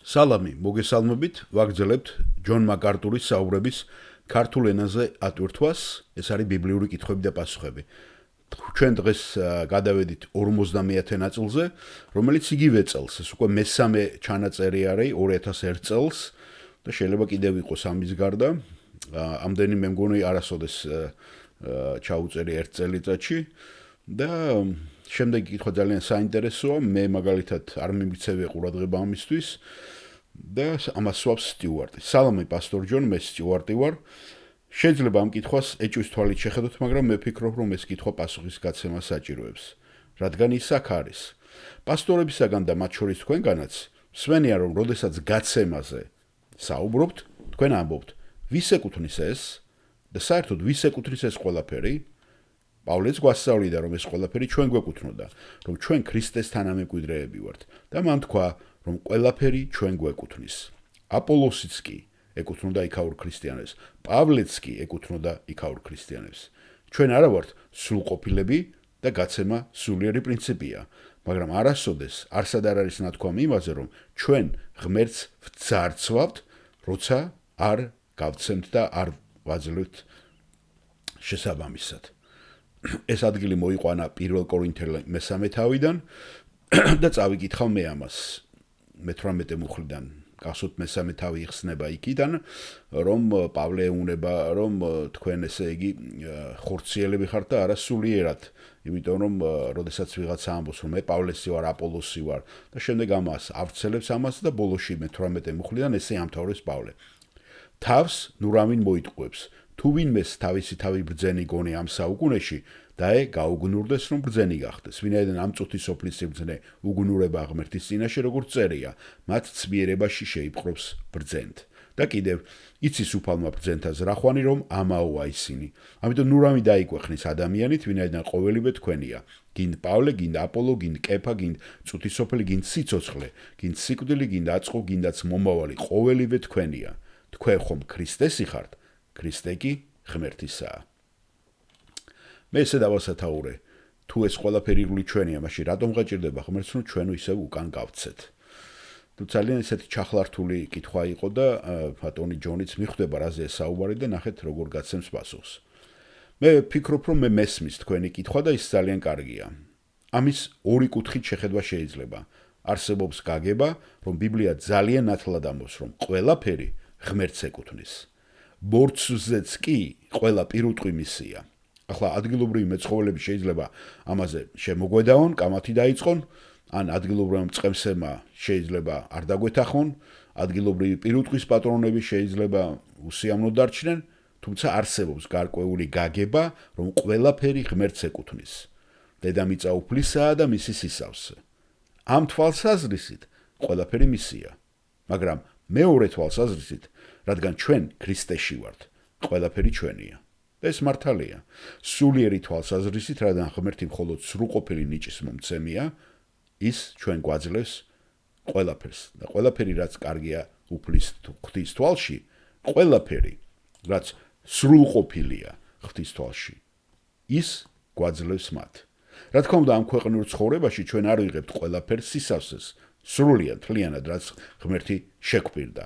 სალამი, მოგესალმებით, ვაგრძელებთ ჯონ მაკარტურის საუბრების ქართულ ენაზე ატვირთვას, ეს არის ბიბლიური კითხვები და პასუხები. ჩვენ დღეს გადავედით 50-ე ნაწილზე, რომელიც იგივე წელს, ეს უკვე მესამე ჩანაწერი არის 2001 წელს და შეიძლება კიდევ იყოს ამის გარდა. ამდენი მე მგონი არასოდეს ჩაუწერი ერთ წელიწადში და შემდეგი კითხვა ძალიან საინტერესოა, მე მაგალითად არ მიმიქცევია ყურადღება ამისთვის და ამას სვავს სტიუარტი. სალამი პასტორ ჯონ, მე სტიუარტი ვარ. შეიძლება ამ კითხვას ეჭვის თვალით შეხედოთ, მაგრამ მე ვფიქრობ, რომ ეს კითხვა პასუხის გაცემა საჭიროებს. რადგან ის აქ არის. პასტორებისაგან და მათ შორის თქვენგანაც მსმენია, რომ როდესაც გაცემაზე საუბრობთ, თქვენ ამბობთ, ვის ეკუთვნის ეს და საერთოდ ვის ეკუთვნის ეს ყველაფერი? პავლეც გვასწავლიდა, რომ ეს ყველაფერი ჩვენ გვეკუთვნოდა, რომ ჩვენ ქრისტეს თანამემკვიდრეები ვართ და მან თქვა, რომ ყველაფერი ჩვენ გვეკუთვნის. აპოლოსიც კი ეკუთვნოდა იქაურ ქრისტიანებს, პავლეც კი ეკუთვნოდა იქაურ ქრისტიანებს. ჩვენ არა ვართ სრულყოფილები და გაცემა სულიერი პრინციპია, მაგრამ არასოდეს არსად არ არის ნათქვამი იმაზე, რომ ჩვენ ღმერთს ვძარცვავთ, როცა არ გავცემთ და არ ვაძლევთ შესაბამისად. ეს ადგილი მოიყვანა 1 კორინთელი მესამე თავიდან და წავიკითხავ მე ამას 18 მუხლიდან. გახსოვთ მესამე თავი იხსნება იქიდან, რომ პავლე ეუბნება, რომ თქვენ ესე იგი ხორციელები ხართ და არა სულიერად. იმიტომ რომ როდესაც ვიღაცა ამბობს, რომ მე პავლესი ვარ, აპოლოსი ვარ და შემდეგ ამას ავრცელებს ამას და ბოლოში 18 მუხლიდან ესე ამთავრებს პავლე. თავს ნურავინ მოიტყუებს. თუ ვინმეს თავისი თავი ბრძენი გონი ამ საუკუნეში, დაე გაუგნურდეს, რომ ბრძენი გახდეს. ვინაიდან ამ წუთის სოფლის სიბრძნე უგნურება ღმერთის წინაშე, როგორც წერია, მათ ცბიერებაში შეიპყრობს ბრძენთ. და კიდევ იცის უფალმა ბრძენთა ზრახვანი, რომ ამაოა ისინი. ამიტომ ნურავი დაიკვეხნის ადამიანით, ვინაიდან ყოველივე თქვენია. გინდ პავლე, გინდ აპოლო, გინდ კეფა, გინდ წუთის სოფელი, გინდ სიცოცხლე, გინდ სიკვდილი, გინდ აწყო, გინდაც მომავალი, ყოველივე თქვენია. თქვენ ხომ ქრისტესი ხართ? ქრისტე კი ღმერთისაა. მე ესე დავასათაურე, თუ ეს ყველაფერი ირგვლივ ჩვენია, მაშინ რატომ გაჭირდება ღმერთს, რომ ჩვენ ისევ უკან გავცეთ? თუ ძალიან ესეთი ჩახლართული კითხვა იყო და ბატონი ჯონიც მიხვდება რაზე საუბარი და ნახეთ როგორ გაცემს პასუხს. მე ვფიქრობ, რომ მე მესმის თქვენი კითხვა და ის ძალიან კარგია. ამის ორი კუთხით შეხედვა შეიძლება. არსებობს გაგება, რომ ბიბლია ძალიან ნათლად ამბობს, რომ ყველაფერი ღმერთს ეკუთვნის. ბორცვზეც კი ყველა პირუტყვი მისია. ახლა ადგილობრივი მეცხოველები შეიძლება ამაზე შემოგვედაონ, კამათი დაიწყონ, ან ადგილობრივი წყემსება შეიძლება არ დაგვეთახონ, ადგილობრივი პირუტყვის პატრონები შეიძლება უსიამოვნო დარჩნენ, თუმცა არსებობს გარკვეული გაგება, რომ ყველაფერი ღმერთს ეკუთვნის. დედამიწა უფლისაა და მისი სისავსე. ამ თვალსაზრისით ყველაფერი მისია, მაგრამ მეორე თვალსაზრისით, რადგან ჩვენ ქრისტეში ვართ, ყველაფერი ჩვენია. და ეს მართალია. სულიერი თვალსაზრისით, რადგან ღმერთი მხოლოდ სრულყოფილი ნიჭის მომცემია, ის ჩვენ გვაძლევს ყველაფერს. და ყველაფერი, რაც კარგია უფლის ღვთის თვალში, ყველაფერი, რაც სრულყოფილია ღვთის თვალში, ის გვაძლევს მათ. რა თქმა უნდა, ამ ქვეყნიურ ცხოვრებაში ჩვენ არ ვიღებთ ყველაფერს სისავსეს, სრულიად, მთლიანად, რაც ღმერთი შეგვპირდა.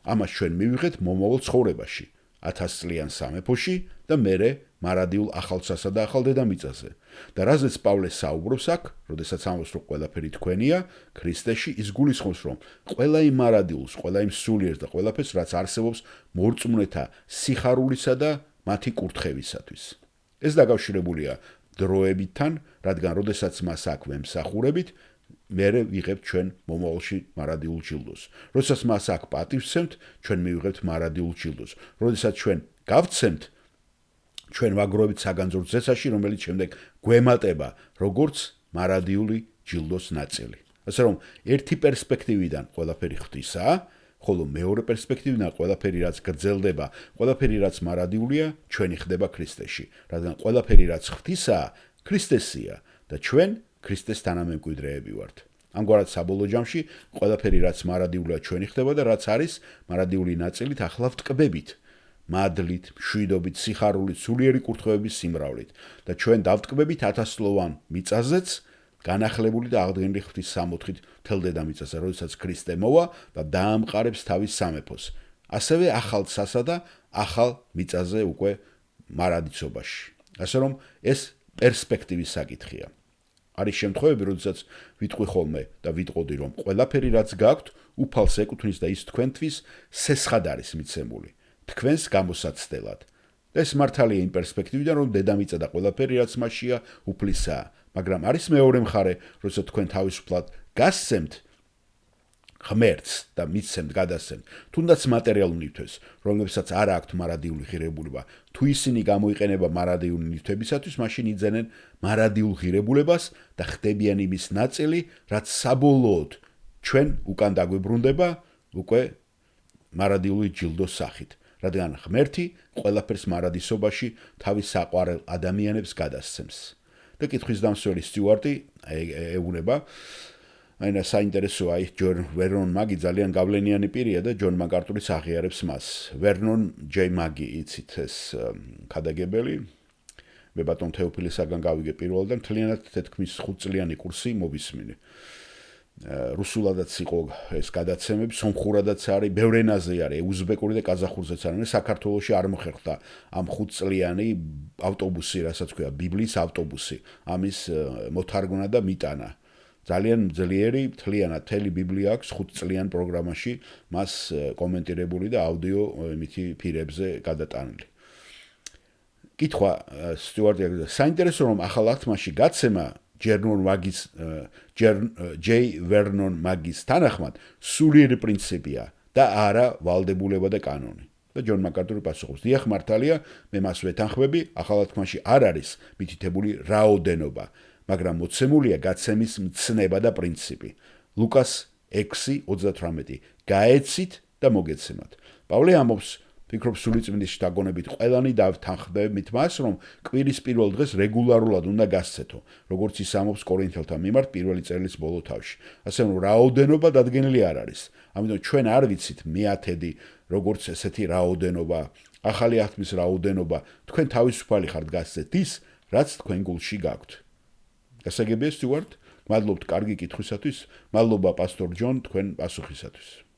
ამას ჩვენ მივიღეთ მომავალ ცხოვრებაში, 1000 წლიან სამეფოში და მერე მარადიულ ახალცასა და ახალ დედამიწაზე. და რაზეც პავლე საუბრობს აქ, როდესაც ამბობს, რომ ყველაფერი თქვენია, ქრისტეში ის გულისხმობს, რომ ყველა იმ მარადილს, ყველა იმ სულიერს და ყველაფერს, რაც არსებობს მორწმუნეთა სიხარულისა და მათი კურთხევისათვის. ეს დაკავშირებულია დროებიდან, რადგან როდესაც მას აქ ვემსახურებით, მერე ვიღებთ ჩვენ მომავალში მარადილ ჯილდოს. როდესაც მას აქ პატივცემთ, ჩვენ მივიღებთ მარადილ ჯილდოს. როდესაც ჩვენ გავცემთ, ჩვენ ვაგროვებთ საგანძურ წესაში, რომელიც შემდეგ გვემატება, როგორც მარადიული ჯილდოს ნაწილი. ასე რომ, ერთი პერსპექტივიდან ყველაფერი ღვთისაა, ხოლო მეორე პერსპექტივიდან ყველაფერი, რაც გრძელდება, ყველაფერი, რაც მარადიულია, ჩვენი ხდება ქრისტეში. რადგან ყველაფერი, რაც ღვთისაა, ქრისტესია და ჩვენ ქრისტეს თანამემკვიდრეები ვართ. ამგვარად საბოლოო ჯამში ყველაფერი, რაც მარადიულია, ჩვენი ხდება და რაც არის მარადიული ნაწილით ახლა ვტკბებით. მადლით, მშვიდობით, სიხარულით, სულიერი კურთხევების სიმრავლით და ჩვენ დავტკბებით 1000 წლოვან მიწაზეც განახლებული და აღდგენილი ღვთის სამოთხით მთელ დედამიწაზე, როდესაც ქრისტე მოვა და დაამყარებს თავის სამეფოს. ასევე ახალ ცასა და ახალ მიწაზე უკვე მარადიცობაში. ასე რომ ეს პერსპექტივის საკითხია. არის შემთხვევები, როდესაც ვიტყვი ხოლმე და ვიტყოდი, რომ ყველაფერი რაც გაქვთ, უფალს ეკუთვნის და ის თქვენთვის სესხად არის მიცემული, თქვენს გამოსაცდელად. და ეს მართალია იმ პერსპექტივიდან, რომ დედამიწა და ყველაფერი რაც მასშია, უფლისაა. მაგრამ არის მეორე მხარე, როდესაც თქვენ თავისუფლად გასცემთ ღმერთს და მიცემთ გადასცემთ, თუნდაც მატერიალურ ნივთებს, რომლებსაც არ აქვთ მარადიული ღირებულება, თუ ისინი გამოიყენება მარადიული ნივთებისათვის, მაშინ იძენენ მარადიულ ღირებულებას და ხდებიან იმის ნაწილი, რაც საბოლოოდ ჩვენ უკან დაგვებრუნდება უკვე მარადიული ჯილდოს სახით, რადგან ღმერთი ყველაფერს მარადისობაში თავის საყვარელ ადამიანებს გადასცემს. და კითხვის დამსველი სტიუარტი ეუბნება, აინა საინტერესოა ის ჯონ ვერნონ მაგი ძალიან გავლენიანი პირია და ჯონ მაკარტურის აღიარებს მას. ვერნონ ჯეი მაგი იცით ეს ქადაგებელი. მე ბატონ თეოფილისაგან გავიგე პირველად და მთლიანად თითქმის 5 წლიანი კურსი მოვისმინე. რუსულადაც იყო ეს გადაცემები, სომხურადაც არის, ბევრ ენაზე არის, უზბეკური და ყაზახურზეც არის. საქართველოში არ მოხერხდა ამ 5 წლიანი ავტობუსი, რასაც ქვია, ბიბლიის ავტობუსი. ამის მოთარგმნა და მიტანა. ძალიან ძლიერი, მთლიანად მთელი ბიბლია აქვს 5 წლიან პროგრამაში, მას კომენტირებული და აუდიო იმითი ფირებზე გადატანილი. კითხვა სტიუარტი, საინტერესო რომ ახალ ათმაში გაცემა ჯეი ვერნონ მაგის თანახმად სულიერი პრინციპია და არა ვალდებულება და კანონი. და ჯონ მაკარტური პასუხობს: დიახ, მართალია, მე მას ვეთანხმები, ახალ ათმაში არ არის მითითებული რაოდენობა, მაგრამ მოცემულია გაცემის მცნება და პრინციპი. ლუკას 6:38 გაეცით და მოგეცემათ. პავლე ამბობს, ფიქრობ სულიწმინდის შთაგონებით ყველანი დავთანხმდებით მას, რომ კვირის პირველ დღეს რეგულარულად უნდა გასცეთო, როგორც ის ამბობს კორინთელთა მიმართ პირველი წერილის ბოლო თავში. ასე რომ რაოდენობა დადგენილი არ არის. ამიტომ ჩვენ არ ვიცით მეათედი როგორც ესეთი რაოდენობა, ახალი ათმის რაოდენობა, თქვენ თავისუფალი ხართ გასცეთ ის, რაც თქვენ გულში გაქვთ. გასაგებია სტიუარტ, მადლობთ კარგი კითხვისათვის, მადლობა პასტორ ჯონ თქვენ პასუხისათვის.